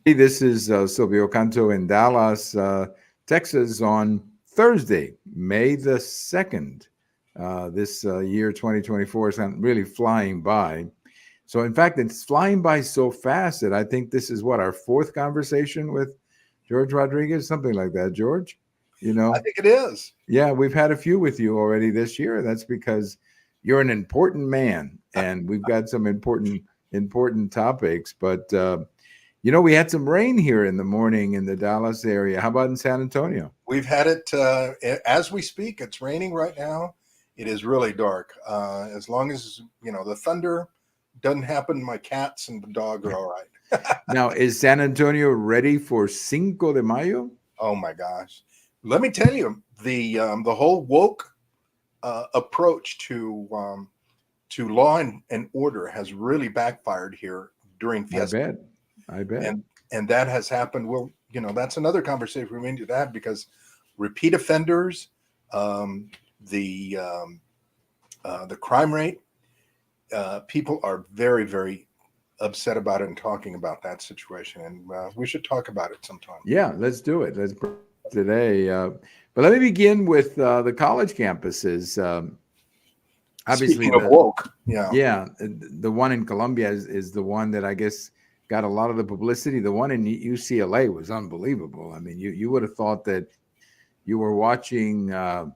Hey, this is Silvio Canto in Dallas, Texas on Thursday, May the 2nd. This year 2024 is really flying by. So, in fact, it's flying by so fast that I think this is what our fourth conversation with George Rodriguez, something like that, George. You I know, think it is. yeah, we've had a few with you already this year. That's because you're an important man, and we've got some important topics. But we had some rain here in the morning in the Dallas area. How about in San Antonio? We've had it as we speak. It's raining right now. It is really dark. As long as the thunder doesn't happen, my cats and the dog are all right. Now, is San Antonio ready for Cinco de Mayo? Oh my gosh! Let me tell you, the whole woke approach to law and order has really backfired here during I Fiesta, bet. I bet. and that has happened. Well, that's another conversation we need to have because repeat offenders, um, the crime rate, people are very very upset about it and talking about that situation, and we should talk about it sometime. Yeah, let's do it. Let's bring it today. But let me begin with the college campuses. Obviously, Speaking of woke, yeah, yeah, the one in Colombia is the one that I guess got a lot of the publicity. The one in UCLA was unbelievable. I mean, you would have thought that you were watching, I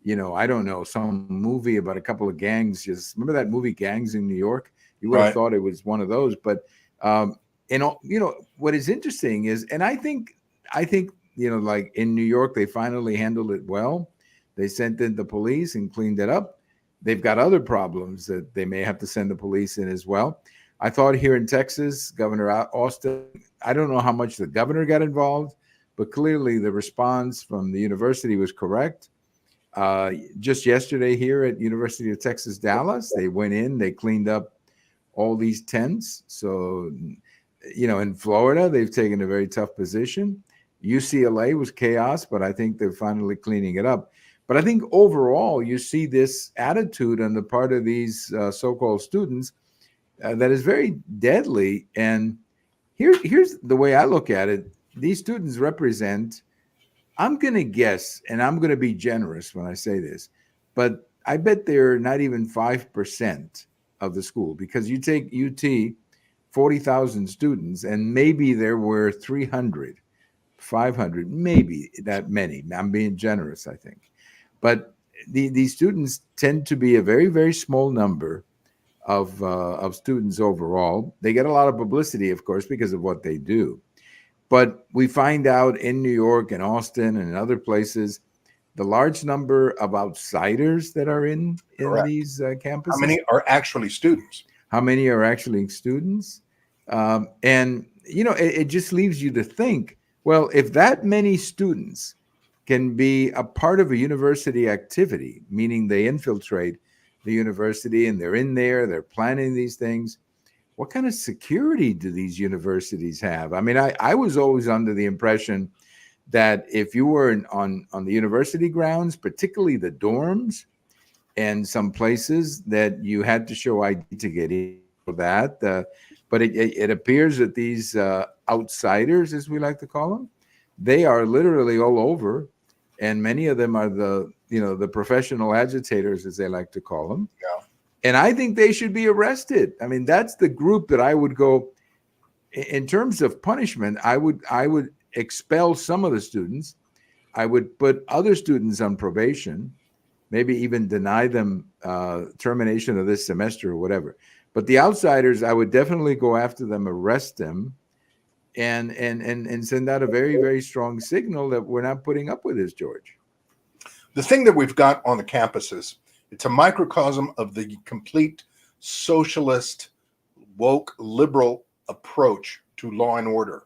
don't know, some movie about a couple of gangs. Just remember that movie Gangs in New York? You would have right. thought it was one of those. But what is interesting is, and I think like in New York, they finally handled it well. They sent in the police and cleaned it up. They've got other problems that they may have to send the police in as well. I thought here in Texas, Governor Austin, I don't know how much the governor got involved, but clearly the response from the university was correct. Just yesterday here at University of Texas, Dallas, they went in, they cleaned up all these tents. So, in Florida, they've taken a very tough position. UCLA was chaos, but I think they're finally cleaning it up. But I think overall, you see this attitude on the part of these so-called students that is very deadly. And here's the way I look at it. These students represent, I'm going to guess, and I'm going to be generous when I say this, but I bet they're not even 5% of the school because you take UT, 40,000 students, and maybe there were 300, 500, maybe that many. I'm being generous, I think. But these students tend to be a very, very small number of students overall. They get a lot of publicity, of course, because of what they do. But we find out in New York and Austin and other places the large number of outsiders that are in Correct. these How campuses. many are actually students? How many are actually students? And it just leaves you to think. Well, if that many students can be a part of a university activity, meaning they infiltrate the university and they're in there, they're planning these things. What kind of security do these universities have? I mean, I was always under the impression that if you were on the university grounds, particularly the dorms and some places, that you had to show ID to get in. I know that, but it appears that these outsiders, as we like to call them, they are literally all over, and many of them are the professional agitators, as they like to call them. Yeah. And I think they should be arrested. I mean, that's the group that I would go in terms of punishment. I would expel some of the students. I would put other students on probation, maybe even deny them termination of this semester or whatever. But the outsiders, I would definitely go after them, arrest them, and send out a very, very strong signal that we're not putting up with this, George. The thing that we've got on the campuses, it's a microcosm of the complete socialist, woke, liberal approach to law and order.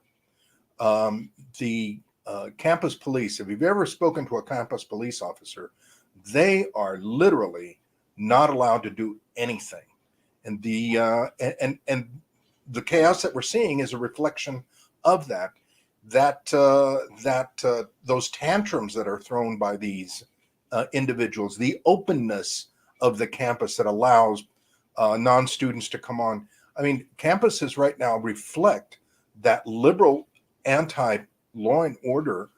The campus police, if you've ever spoken to a campus police officer, they are literally not allowed to do anything. And and the chaos that we're seeing is a reflection of those tantrums that are thrown by these individuals, the openness of the campus that allows non-students to come on. I mean, campuses right now reflect that liberal anti-law and order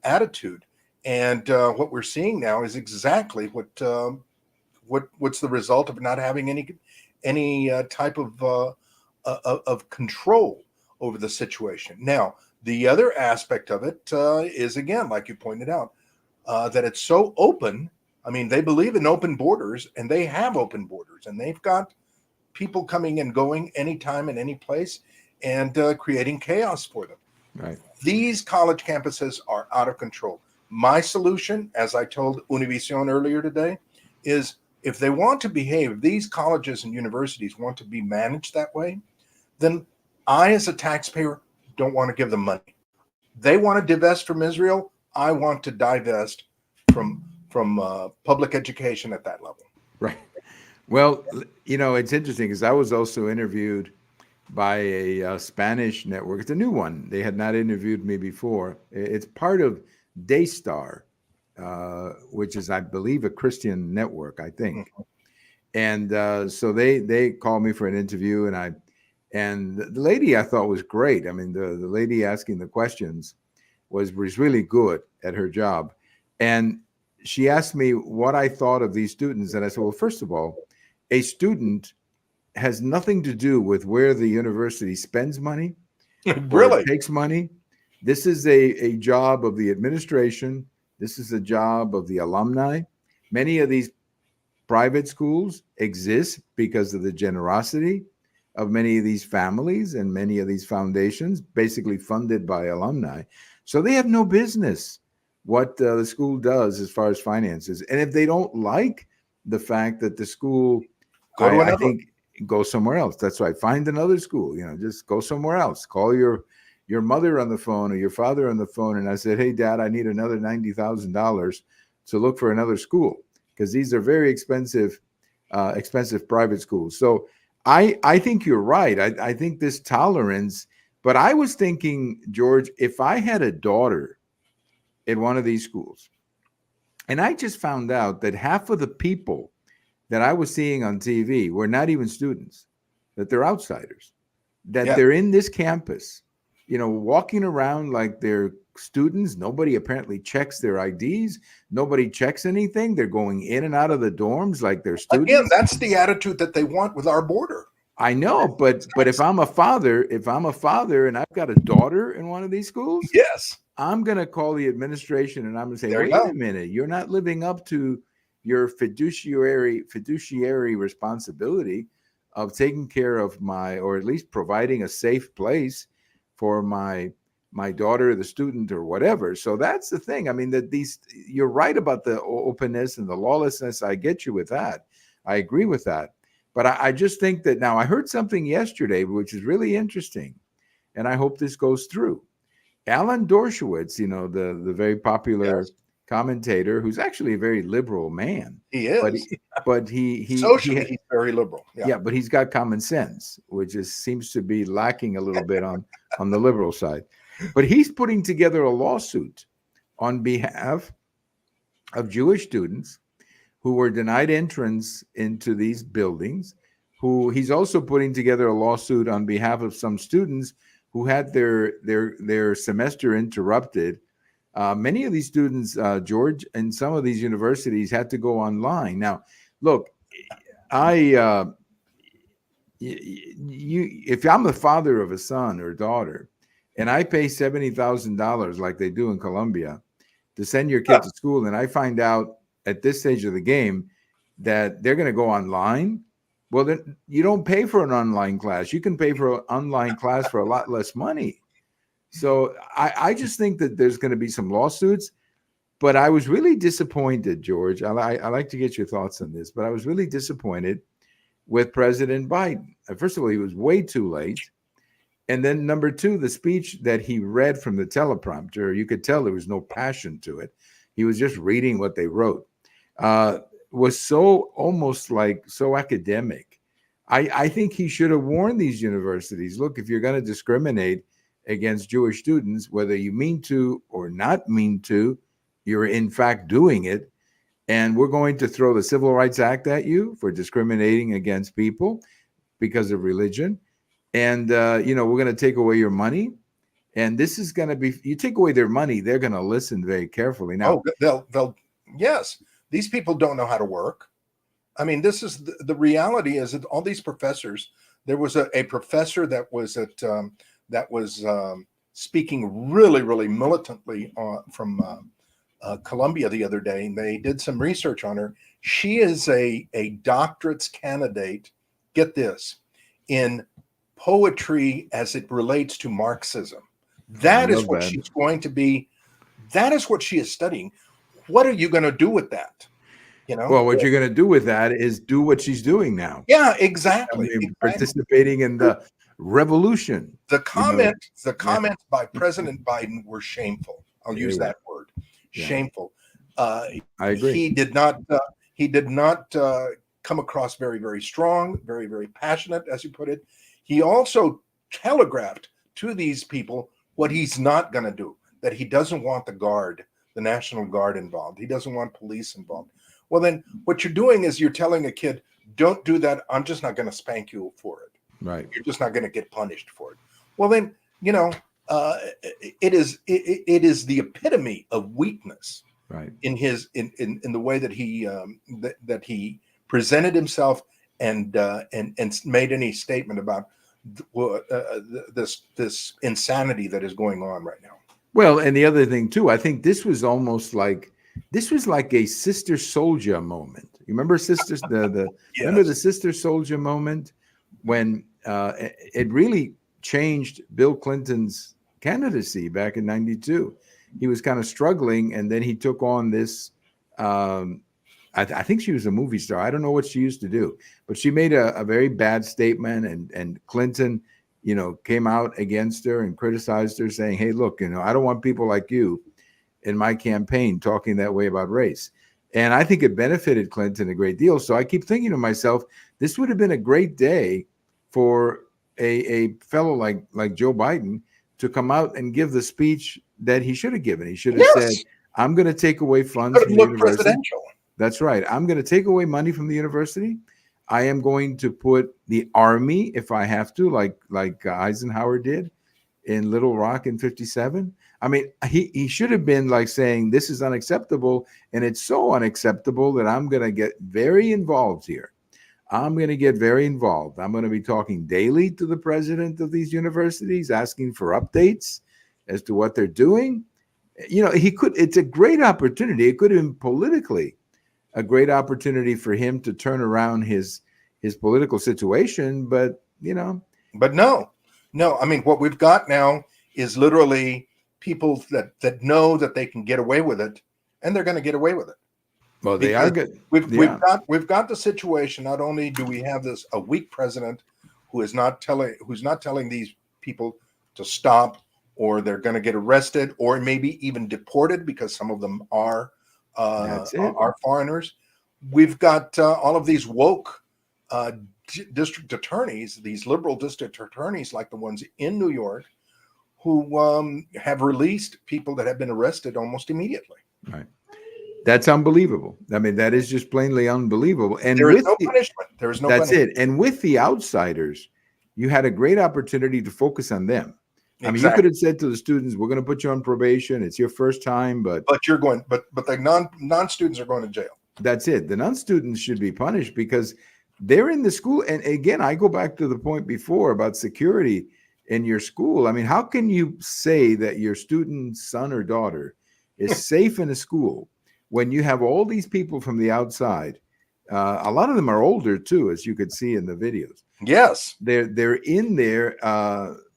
attitude. And what we're seeing now is exactly what's the result of not having any type of control over the situation. Now, the other aspect of it is, again, like you pointed out, that it's so open. I mean, they believe in open borders, and they have open borders, and they've got people coming and going anytime and any place, and creating chaos for them. Right. These college campuses are out of control. My solution, as I told Univision earlier today, is if they want to behave, if these colleges and universities want to be managed that way, then I, as a taxpayer, don't want to give them money. They want to divest from Israel. I want to divest from public education at that level. Right. Well, it's interesting because I was also interviewed by a Spanish network. It's a new one. They had not interviewed me before. It's part of Daystar, which is, I believe, a Christian network, I think. And so they called me for an interview, and the lady I thought was great. I mean, the lady asking the questions was really good at her job. And she asked me what I thought of these students. And I said, well, first of all, a student has nothing to do with where the university spends money Really? or takes money. This is a job of the administration. This is a job of the alumni. Many of these private schools exist because of the generosity of many of these families and many of these foundations, basically funded by alumni. So they have no business what the school does as far as finances. And if they don't like the fact that the school, I think, go somewhere else. That's right. Find another school. Just go somewhere else. Call your mother on the phone or your father on the phone. And I said, hey, Dad, I need another $90,000 to look for another school, because these are very expensive private schools. So I think you're right. I think this tolerance, but I was thinking, George, if I had a daughter in one of these schools, and I just found out that half of the people that I was seeing on TV were not even students, that they're outsiders, that they're in this campus, walking around like they're students. Nobody apparently checks their IDs. Nobody checks anything. They're going in and out of the dorms like they're students. Again, that's the attitude that they want with our border. I know, but if I'm a father and I've got a daughter in one of these schools, yes, I'm going to call the administration and I'm going to say, wait a minute, you're not living up to your fiduciary responsibility of taking care of or at least providing a safe place for my daughter, the student, or whatever. So that's the thing. I mean, you're right about the openness and the lawlessness. I get you with that. I agree with that. But I just think that now I heard something yesterday, which is really interesting, and I hope this goes through. Alan Dershowitz, the very popular commentator, who's actually a very liberal man. He is. But he socially, he's very liberal. Yeah, but he's got common sense, which seems to be lacking a little bit on the liberal side. But he's putting together a lawsuit on behalf of Jewish students who were denied entrance into these buildings. He's also putting together a lawsuit on behalf of some students who had their semester interrupted. Many of these students, George, and some of these universities had to go online. Now, look, if I'm the father of a son or daughter, and I pay $70,000 like they do in Colombia to send your kid to school, and I find out at this stage of the game that they're going to go online, well, then you don't pay for an online class. You can pay for an online class for a lot less money. So I just think that there's going to be some lawsuits. But I was really disappointed, George. I like to get your thoughts on this, but I was really disappointed with President Biden. First of all, he was way too late. And then number two, the speech that he read from the teleprompter, you could tell there was no passion to it. He was just reading what they wrote. Was almost so academic. I think he should have warned these universities, look, if you're going to discriminate against Jewish students, whether you mean to or not mean to, you're in fact doing it. And we're going to throw the Civil Rights Act at you for discriminating against people because of religion. and we're going to take away your money. And this is going to be, you take away their money, they're going to listen very carefully. Now, Oh, yes, these people don't know how to work. I mean, this is the reality is that all these professors, there was a professor that was speaking really, really militantly from Columbia the other day, and they did some research on her. She is a doctorate's candidate, get this, in poetry as it relates to Marxism. That is what she's going to be. That is what she is studying. What are you going to do with that? Well, what you're going to do with that is do what she's doing now. Yeah, exactly. Participating in the revolution. The comments by President Biden were shameful. I'll use that word. Yeah. Shameful. I agree. He did not come across very, very strong, very, very passionate, as you put it. He also telegraphed to these people what he's not going to do, that he doesn't want the National Guard involved. He doesn't want police involved. Well, then what you're doing is you're telling a kid, don't do that. I'm just not going to spank you for it. Right. You're just not going to get punished for it. Well, then, it is the epitome of weakness. Right. In his in the way that he that he presented himself and made any statement about this insanity that is going on right now. Well, and the other thing too, I think this was like a Sister Soldier moment. You remember Sisters yes. Remember the Sister Soldier moment when it really changed Bill Clinton's candidacy back in '92. He was kind of struggling, and then he took on this. I think she was a movie star. I don't know what she used to do, but she made a very bad statement, and Clinton, came out against her and criticized her, saying, "Hey, look, I don't want people like you in my campaign talking that way about race." And I think it benefited Clinton a great deal. So I keep thinking to myself, this would have been a great day for a fellow like Joe Biden to come out and give the speech that he should have given. He should have said, "I'm going to take away funds from the university." Presidential. That's right. I'm going to take away money from the university. I am going to put the army, if I have to, like Eisenhower did in Little Rock in '57. I mean, he should have been like saying, this is unacceptable, and it's so unacceptable that I'm going to get very involved here. I'm going to get very involved. I'm going to be talking daily to the president of these universities, asking for updates as to what they're doing. It's a great opportunity. It could have been politically a great opportunity for him to turn around his political situation, but no. I mean, what we've got now is literally people that know that they can get away with it, and they're going to get away with it. Well, they are good. We've got the situation. Not only do we have a weak president who's not telling these people to stop, or they're going to get arrested, or maybe even deported, because some of them are foreigners. We've got all of these woke district attorneys, these liberal district attorneys, like the ones in New York, who have released people that have been arrested almost immediately. Right. That's unbelievable. I mean, that is just plainly unbelievable. And there is no punishment. There is no punishment. That's it. And with the outsiders, you had a great opportunity to focus on them. Exactly. I mean, you could have said to the students, "We're going to put you on probation. It's your first time, but you're going. But the non-students are going to jail." That's it. The non-students should be punished because they're in the school. And again, I go back to the point before about security in your school. I mean, how can you say that your student's son or daughter is safe in a school when you have all these people from the outside? A lot of them are older too, as you could see in the videos. Yes, they're in there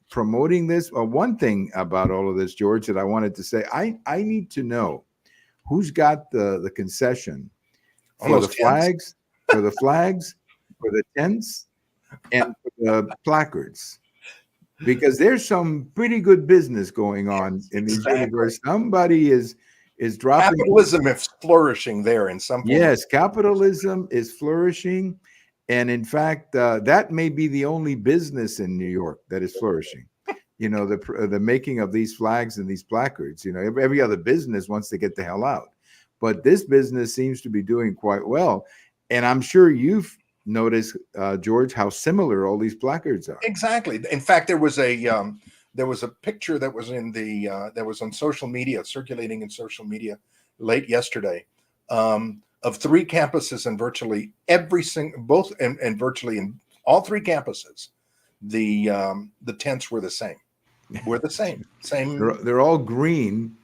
promoting this. One thing about all of this, George, that I wanted to say, I need to know who's got the concession for the flags, for the tents, and for the placards, because there's some pretty good business going on in these universities. Somebody is dropping. Capitalism is flourishing there in some point. Yes, capitalism is flourishing. And in fact, that may be the only business in New York that is flourishing. The making of these flags and these placards. Every other business wants to get the hell out, but this business seems to be doing quite well. And I'm sure you've notice, George, how similar all these placards are. Exactly. In fact, there was a picture that was in the that was on social media, circulating in social media late yesterday, of three campuses, and virtually every single both and virtually in all three campuses, the tents were the same. Were the same. Same. They're all green,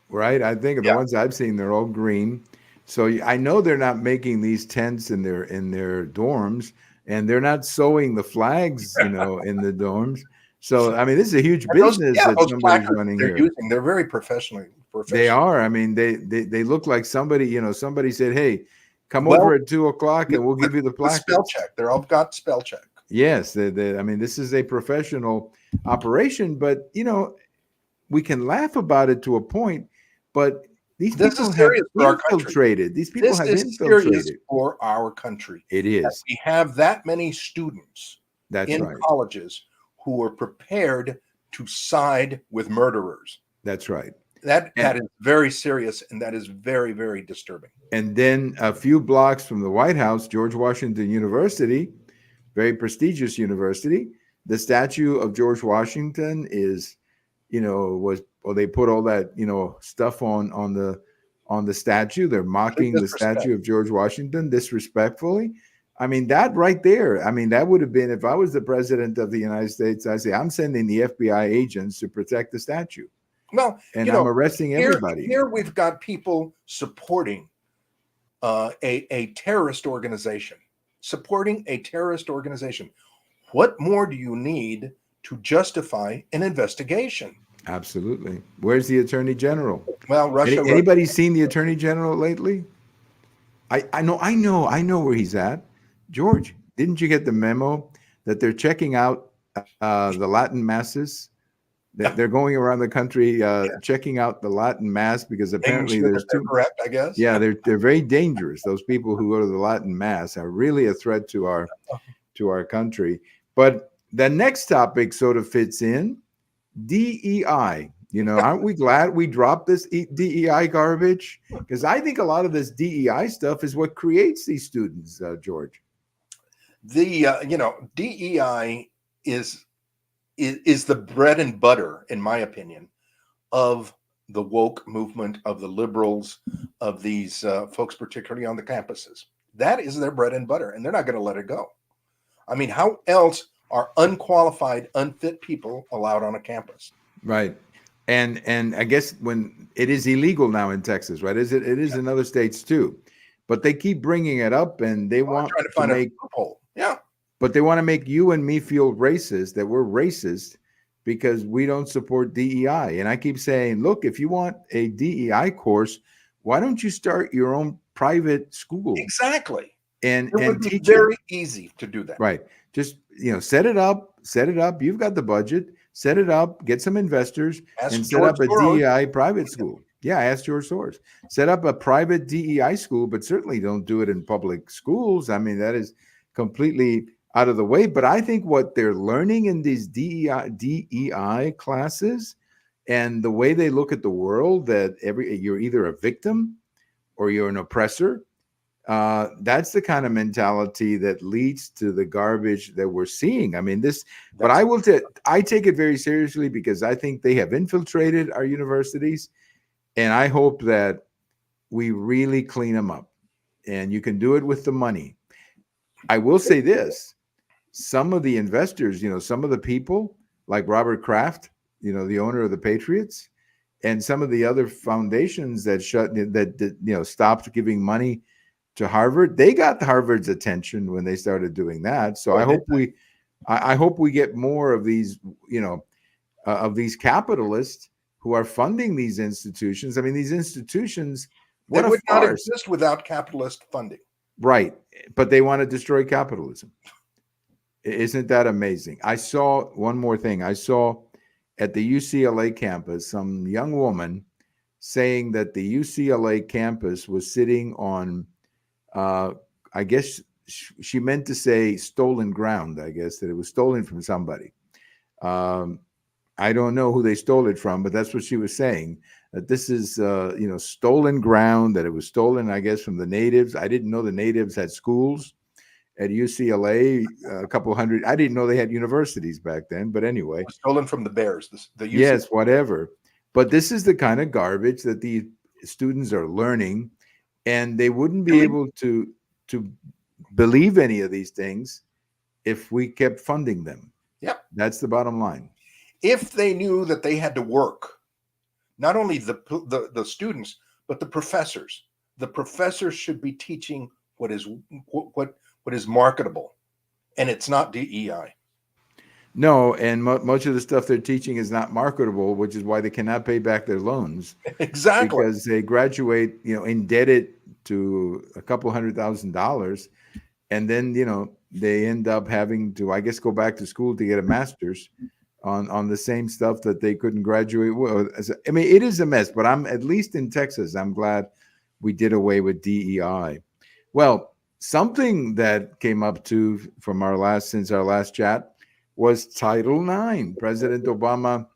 right? I think the Yeah. ones I've seen, they're all green. So I know they're not making these tents in their dorms, and they're not sewing the flags, in the dorms. So I mean, this is a huge business that Those somebody's placards running they're here. using, they're very professional. They are. I mean, they look like somebody. Somebody said, "Hey, come Well, over at 2 o'clock, and we'll give you the with spell placards." check. They're all got spell check. Yes, I mean, this is a professional operation, but we can laugh about it to a point, but these This people is have serious for our country. infiltrated. These people This have is serious infiltrated. for our country. It is. We have that many students That's in right. colleges who are prepared to side with murderers. That's right. That is very serious, and that is very, very disturbing. And then a few blocks from the White House, George Washington University, very prestigious university, the statue of George Washington is, they put all that, stuff on the statue. They're mocking the statue of George Washington disrespectfully. I mean, that right there, I mean, that would have been, if I was the president of the United States, I'd say, I'm sending the FBI agents to protect the statue. Well, and I'm arresting everybody. Here we've got people supporting a terrorist organization, What more do you need to justify an investigation? Absolutely. Where's the Attorney General? Well, Russia. Anybody seen the Attorney General lately? I know where he's at. George, didn't you get the memo that they're checking out the Latin masses? They're going around the country checking out the Latin mass because apparently there's too correct, I guess. Yeah, they're very dangerous. Those people who go to the Latin mass are really a threat to our country. But the next topic sort of fits in DEI. Aren't we glad we dropped this DEI garbage? Because I think a lot of this DEI stuff is what creates these students, George. DEI is the bread and butter, in my opinion, of the woke movement, of the liberals, of these folks, particularly on the campuses. That is their bread and butter, and they're not going to let it go. I mean, how else are unqualified, unfit people allowed on a campus? Right. And I guess when it is illegal now in Texas, right? It is in other states too, but they keep bringing it up, and they want trying to find a loophole. Yeah. But they want to make you and me feel racist, that we're racist because we don't support DEI. And I keep saying, look, if you want a DEI course, why don't you start your own private school? Exactly. And teach very easy to do that. Right. Just, set it up. You've got the budget. Set it up, get some investors, and set up a DEI private school. Yeah, ask George Soros. Set up a private DEI school, but certainly don't do it in public schools. I mean, that is completely out of the way. But I think what they're learning in these DEI classes and the way they look at the world, that you're either a victim or you're an oppressor, that's the kind of mentality that leads to the garbage that we're seeing. I mean, but I take it very seriously because I think they have infiltrated our universities, and I hope that we really clean them up. And you can do it with the money. I will say this: some of the investors, some of the people like Robert Kraft, the owner of the Patriots, and some of the other foundations that stopped giving money to Harvard, they got Harvard's attention when they started doing that. So I hope we get more of these, of these capitalists who are funding these institutions. I mean, these institutions, what would not exist without capitalist funding. Right. But they want to destroy capitalism. Isn't that amazing? I saw one more thing. I saw at the UCLA campus, some young woman saying that the UCLA campus was sitting on, I guess she meant to say stolen ground. I guess that it was stolen from somebody. I don't know who they stole it from, but that's what she was saying, that this is, stolen ground, that it was stolen, I guess, from the natives. I didn't know the natives had schools. at UCLA, a couple hundred. I didn't know they had universities back then, but anyway, Stolen from the Bears. The UC. yes, whatever. But this is the kind of garbage that the students are learning, and they wouldn't be able to believe any of these things if we kept funding them. Yep. That's the bottom line. If they knew that they had to work, not only the students, but the professors. The professors should be teaching what is marketable, and it's not DEI. No, and much of the stuff they're teaching is not marketable, which is why they cannot pay back their loans. Exactly. Because they graduate, indebted to a couple $100,000, and then they end up having to, I guess, go back to school to get a master's on the same stuff that they couldn't graduate with. I mean, it is a mess, but I'm, at least in Texas, I'm glad we did away with DEI. Well, something that came up too since our last chat was Title IX. President Obama,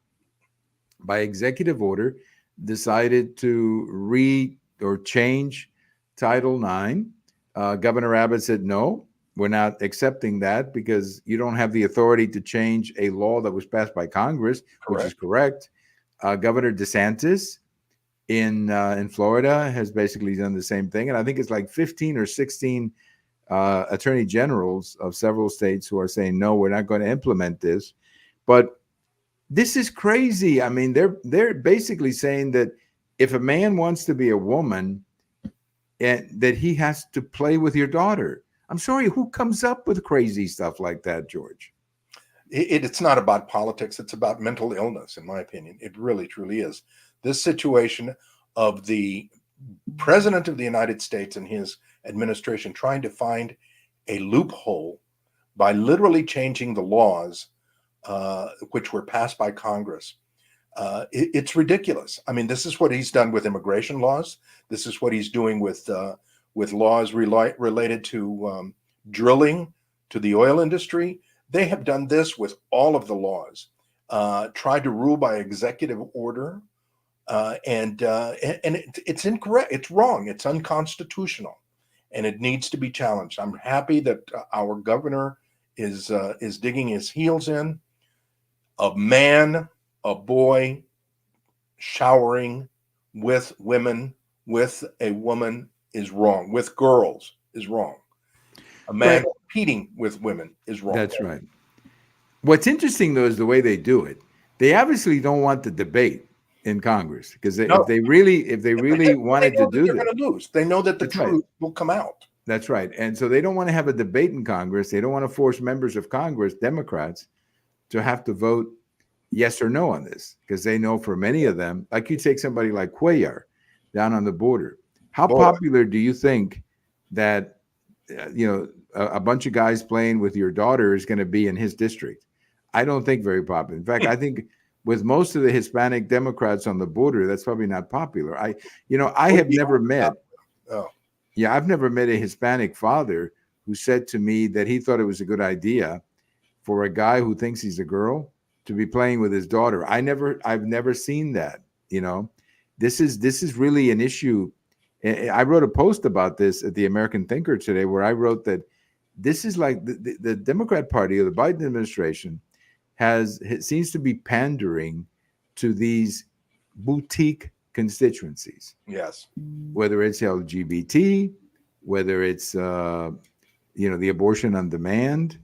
by executive order, decided to change Title IX. Governor Abbott said, no, we're not accepting that because you don't have the authority to change a law that was passed by Congress, which is correct. Governor DeSantis in Florida has basically done the same thing. And I think it's like 15 or 16 attorney generals of several states who are saying, no, we're not going to implement this. But this is crazy. I mean, they're basically saying that if a man wants to be a woman, and that he has to play with your daughter. I'm sorry, who comes up with crazy stuff like that, George? It's not about politics. It's about mental illness, in my opinion. It really, truly is. This situation of the president of the United States and his administration trying to find a loophole by literally changing the laws which were passed by Congress. It's ridiculous. I mean, this is what he's done with immigration laws. This is what he's doing with laws related to drilling, to the oil industry. They have done this with all of the laws. Tried to rule by executive order, and it's incorrect. It's wrong. It's unconstitutional, and it needs to be challenged. I'm happy that our governor is digging his heels in. A man, a boy showering with women, with a woman is wrong. With girls is wrong. A man competing with women is wrong. That's right. What's interesting, though, is the way they do it. They obviously don't want the debate in Congress because if they really wanted to do that, they're going to lose. They know that the truth will come out. That's right. And so they don't want to have a debate in Congress. They don't want to force members of Congress, Democrats, to have to vote yes or no on this because they know for many of them, like you take somebody like Cuellar down on the border. How popular do you think that a bunch of guys playing with your daughter is going to be in his district? I don't think very popular. In fact, I think with most of the Hispanic Democrats on the border, that's probably not popular. I have never met. I've never met a Hispanic father who said to me that he thought it was a good idea for a guy who thinks he's a girl to be playing with his daughter. I've never seen that. This is really an issue. I wrote a post about this at the American Thinker today, where I wrote that this is like the Democrat Party or the Biden administration seems to be pandering to these boutique constituencies. Yes. Whether it's LGBT, whether it's the abortion on demand,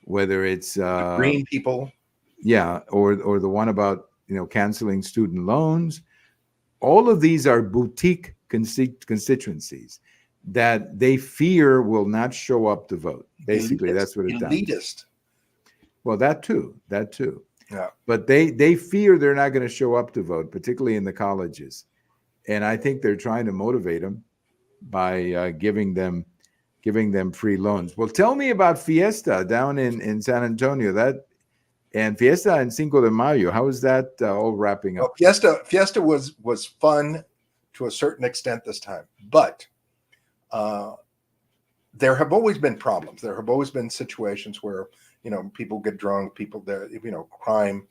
whether it's green people, or the one about canceling student loans. All of these are boutique constituencies that they fear will not show up to vote. Basically, that's what it's elitist. Well, that too. Yeah. But they fear they're not going to show up to vote, particularly in the colleges. And I think they're trying to motivate them by giving them free loans. Well, tell me about Fiesta down in San Antonio. And Fiesta and Cinco de Mayo. How is that all wrapping up? Well, Fiesta was fun to a certain extent this time, but there have always been problems. There have always been situations where people get drunk, crime,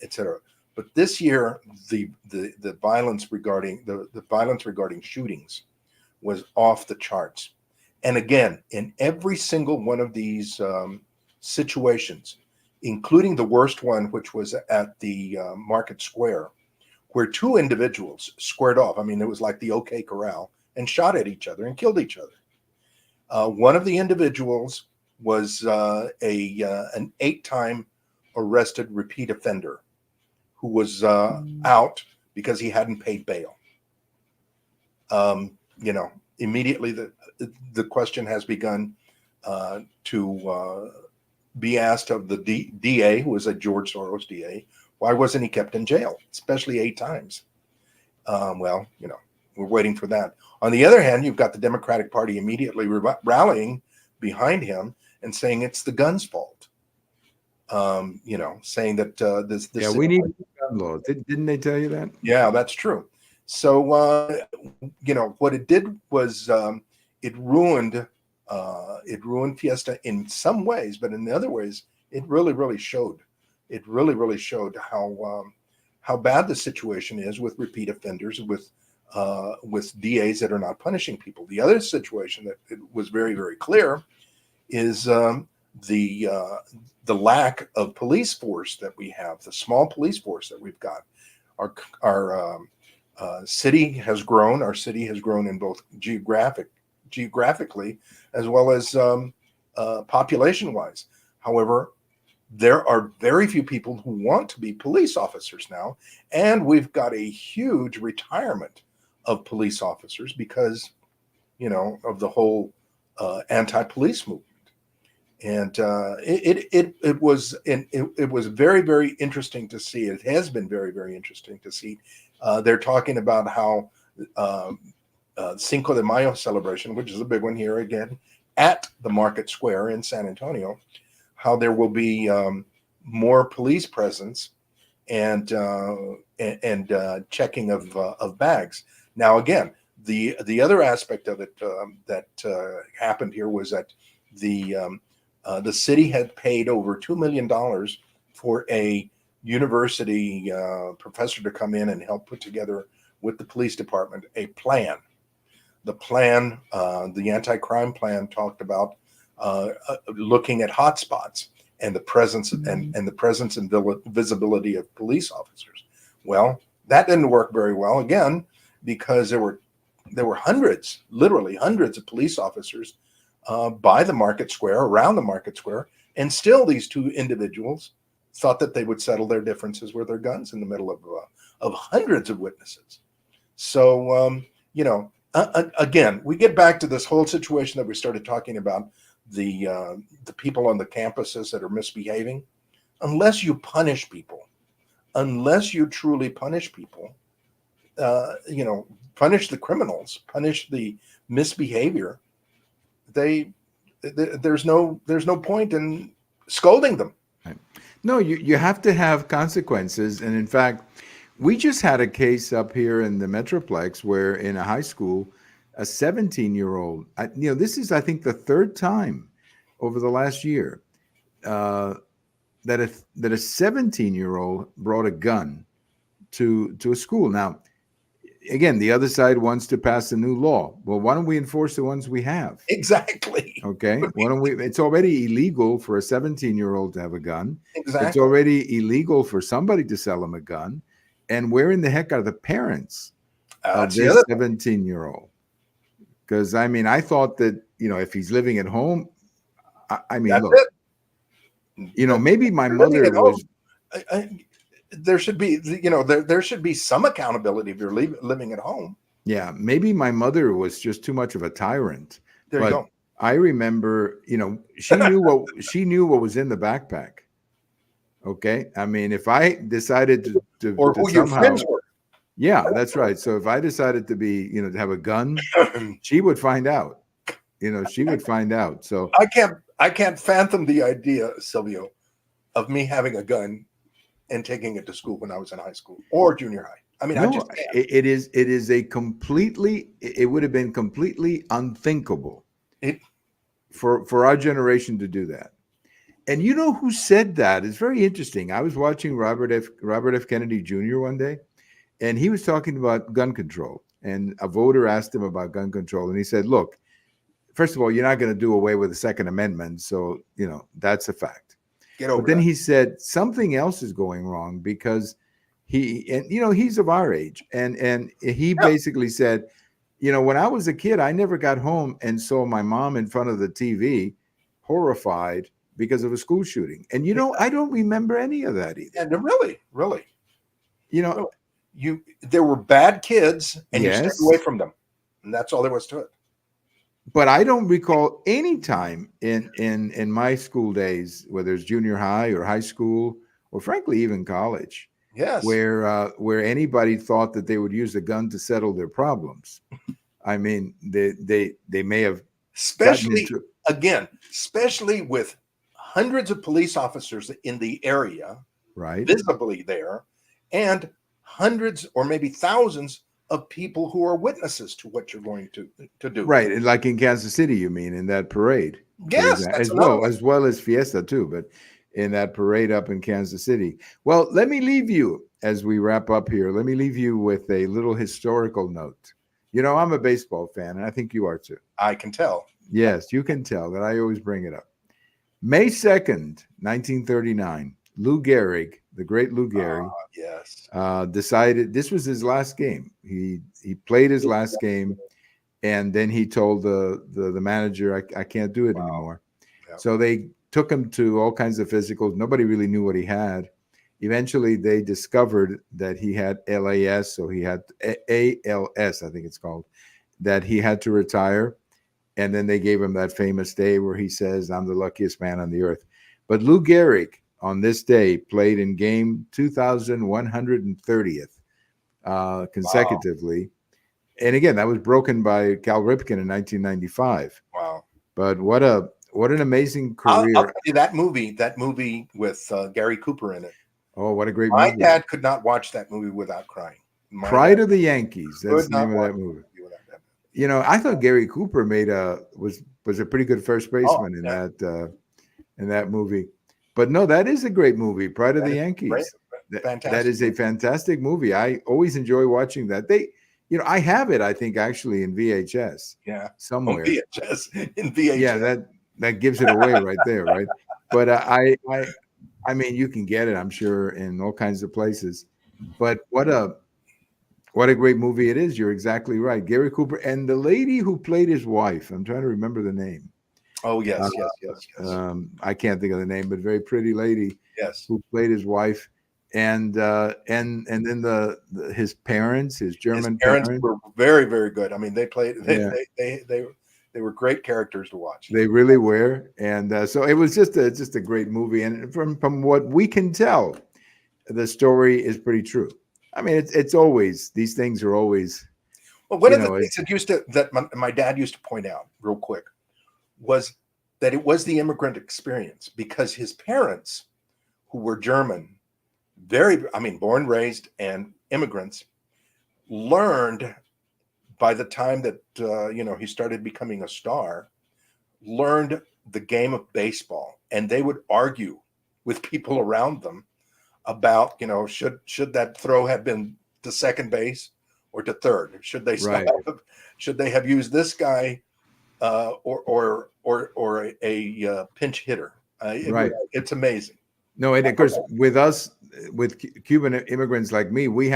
etc. But this year, the violence regarding the violence regarding shootings was off the charts, And again, in every single one of these situations, including the worst one, which was at the Market Square, where two individuals squared off. I mean, it was like the OK Corral, and shot at each other and killed each other. One of the individuals was an 8-time arrested repeat offender who was out because he hadn't paid bail. Immediately the question has begun to be asked of the DA, who was a George Soros DA, why wasn't he kept in jail, especially 8 times? Well, we're waiting for that. On the other hand, you've got the Democratic Party immediately rallying behind him and saying it's the gun's fault. Saying that this. Yeah, we need gun laws. Didn't they tell you that? Yeah, that's true. So what it did was it ruined Fiesta in some ways, but in the other ways, it really showed. It really showed how bad the situation is with repeat offenders, with DAs that are not punishing people. The other situation that it was very clear is the lack of police force that we have, the small police force that we've got. Our city has grown. Our city has grown in both geographically as well as population-wise. However, there are very few people who want to be police officers now, and we've got a huge retirement of police officers because, of the whole anti-police movement. And it was very interesting to see. It has been very interesting to see. They're talking about how Cinco de Mayo celebration, which is a big one here again at the Market Square in San Antonio, how there will be more police presence and checking of bags. Now, again, the other aspect of it that happened here was that the city had paid over $2 million for a university professor to come in and help put together with the police department a plan. The plan, the anti-crime plan, talked about looking at hotspots and the presence and the presence and visibility of police officers. Well, that didn't work very well, again, because there were hundreds, literally hundreds of police officers by the Market Square, around the Market Square, and still these two individuals thought that they would settle their differences with their guns in the middle of hundreds of witnesses. So, again, we get back to this whole situation that we started talking about, the people on the campuses that are misbehaving. Unless you punish people, unless you truly punish people, punish the criminals, punish the misbehavior, there's no point in scolding them. Right. No, you have to have consequences. And in fact, we just had a case up here in the Metroplex where in a high school, a 17-year-old, this is, I think, the 3rd time over the last year that a 17-year-old brought a gun to a school. Now, again, the other side wants to pass a new law. Well, why don't we enforce the ones we have? Exactly. Okay. Why don't we? It's already illegal for a 17-year-old to have a gun. Exactly. It's already illegal for somebody to sell him a gun. And where in the heck are the parents of this 17-year-old? Because, I thought that, if he's living at home, That's look, it. Maybe my mother was. There should be, there should be some accountability if you're living at home. Yeah, maybe my mother was just too much of a tyrant. There you go. I remember, she knew what was in the backpack. Okay, if I decided to or who your friends were. Yeah, that's right. So if I decided to be, to have a gun, she would find out. She would find out. So I can't fathom the idea, Silvio, of me having a gun and taking it to school when I was in high school or junior high. I just can't. It would have been completely unthinkable for our generation to do that. And you know who said that? It's very interesting. I was watching Robert F. Kennedy Jr. one day, and he was talking about gun control. And a voter asked him about gun control, and he said, "Look, first of all, you're not going to do away with the Second Amendment, so that's a fact. Get But over then that. he said something else is going wrong because he's of our age, and he Yeah. basically said, when I was a kid, I never got home and saw my mom in front of the TV, horrified because of a school shooting. And I don't remember any of that either. And really, really, You know, really, there were bad kids, and you stayed yes, away from them, and that's all there was to it. but I don't recall any time in my school days, whether it's junior high or high school, or frankly even college, Yes, where anybody thought that they would use a gun to settle their problems. I mean, they may have gotten especially into again, especially with hundreds of police officers in the area, right. visibly there, and hundreds or maybe thousands of people who are witnesses to what you're going to do. Right, and like in Kansas City, you mean in that parade, for Yes, example, that's another one. as well as Fiesta too, but in that parade up in Kansas City. Well, let me leave you as we wrap up here. Let me leave you with a little historical note. I'm a baseball fan, and I think you are too. I can tell. Yes, you can tell that I always bring it up. May 2nd, 1939, Lou Gehrig, the great Lou Gehrig, Yes. decided this was his last game. He played his last game, and then he told the manager, I can't do it anymore. Yep. So they took him to all kinds of physicals. Nobody really knew what he had. Eventually, they discovered that he had LAS, so he had ALS, I think it's called, that he had to retire. And then they gave him that famous day where he says, "I'm the luckiest man on the earth." But Lou Gehrig, on this day, played in game 2,130th consecutively. Wow. And again, that was broken by Cal Ripken in 1995. Wow. But what an amazing career. I'll tell you that movie with Gary Cooper in it. Oh, what a great My movie. dad could not watch that movie without crying. Pride of the Yankees. That's the name of that movie. I thought Gary Cooper was a pretty good first baseman in that movie. But no, that is a great movie, Pride of the Yankees. That is a fantastic movie. I always enjoy watching that. I have it, I think, actually in VHS. Yeah. Somewhere. In VHS. Yeah, that gives it away right there, right? But I mean, you can get it, I'm sure, in all kinds of places. But what a great movie it is. You're exactly right. Gary Cooper and the lady who played his wife. I'm trying to remember the name. Oh, yes. I can't think of the name, but very pretty lady. Yes. Who played his wife. And then his parents, his German parents were very, very good. I mean, they were great characters to watch. They really were, and so it was just a great movie. And from what we can tell, the story is pretty true. I mean, it's always, these things are always. Well, one of the things that my dad used to point out real quick was that it was the immigrant experience, because his parents, who were German, born, raised, and immigrants, learned by the time that he started becoming a star, learned the game of baseball, and they would argue with people around them about, should that throw have been to second base or to third? Should they should they have used this guy or a pinch hitter? It's amazing. No, and of course, with us, with Cuban immigrants like me, we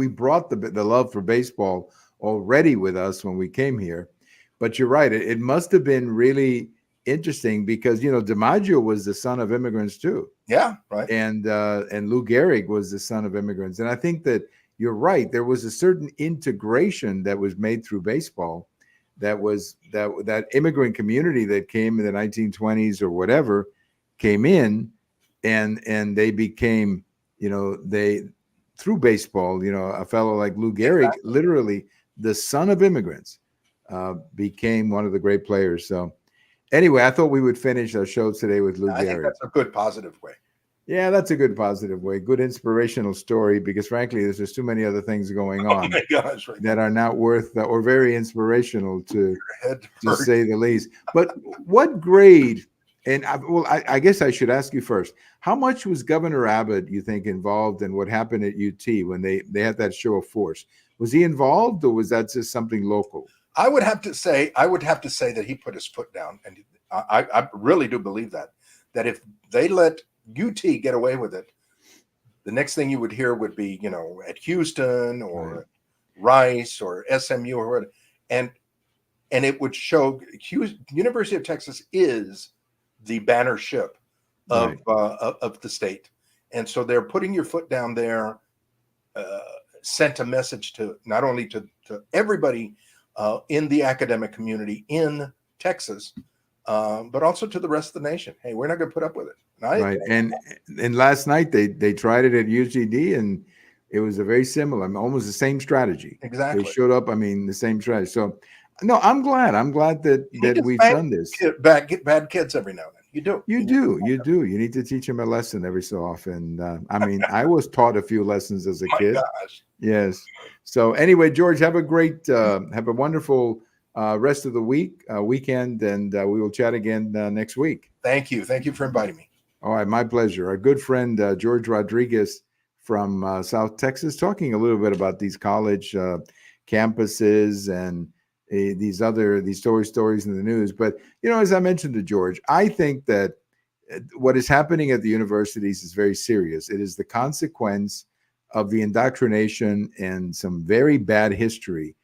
brought the love for baseball already with us when we came here. But you're right; it must have been really interesting because DiMaggio was the son of immigrants too. Yeah, right. And Lou Gehrig was the son of immigrants, and I think that you're right. There was a certain integration that was made through baseball. That immigrant community that came in the 1920s or whatever came in, and they became, through baseball, a fellow like Lou Gehrig, literally the son of immigrants, became one of the great players. So anyway, I thought we would finish our show today with Lou Gehrig. I think that's a good positive way. Yeah, that's a good positive way. Good inspirational story, because frankly, there's just too many other things going on that are not worth or very inspirational to say the least. But what grade? And I guess I should ask you first, how much was Governor Abbott, you think, involved in what happened at UT when they had that show of force? Was he involved, or was that just something local? I would have to say that he put his foot down, and I really do believe that if they let UT get away with it, the next thing you would hear would be, at Houston or Rice or SMU or whatever, and it would show University of Texas is the banner ship of the state, and so they're putting your foot down there. Sent a message to not only to everybody in the academic community in Texas, but also to the rest of the nation. Hey, we're not going to put up with it. Right. And last night they tried it at UGD, and it was a very similar, almost the same strategy. Exactly. They showed up. I mean, the same strategy. So, no, I'm glad that we've done this. Bad kids every now and then. You do. You do. You need to teach them a lesson every so often. I mean, I was taught a few lessons as a kid. Gosh. Yes. So anyway, George, have a wonderful rest of the weekend, and we will chat again next week. Thank you. Thank you for inviting me. All right, my pleasure. Our good friend George Rodriguez from South Texas, talking a little bit about these college campuses and these stories in the news. But as I mentioned to George, I think that what is happening at the universities is very serious. It is the consequence of the indoctrination and some very bad history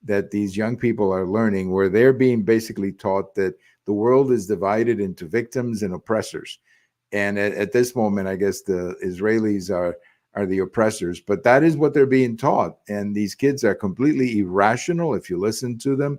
that these young people are learning, where they're being basically taught that the world is divided into victims and oppressors. And at this moment, I guess the Israelis are the oppressors, but that is what they're being taught. And these kids are completely irrational. If you listen to them,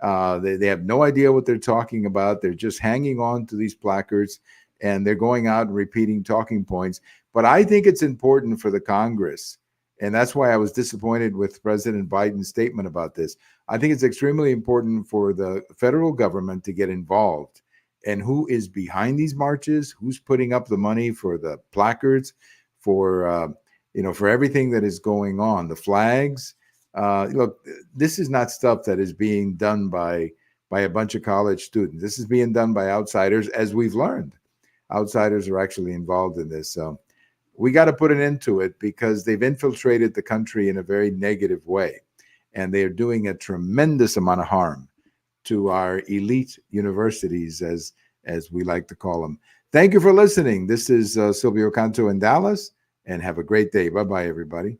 they have no idea what they're talking about. They're just hanging on to these placards, and they're going out and repeating talking points. But I think it's important for the Congress, and that's why I was disappointed with President Biden's statement about this. I think it's extremely important for the federal government to get involved. And who is behind these marches? Who's putting up the money for the placards, for everything that is going on, the flags? Look, this is not stuff that is being done by a bunch of college students. This is being done by outsiders, as we've learned. Outsiders are actually involved in this. So we got to put an end to it, because they've infiltrated the country in a very negative way, and they're doing a tremendous amount of harm to our elite universities, as we like to call them. Thank you for listening. This is Silvio Canto in Dallas, and have a great day. Bye-bye, everybody.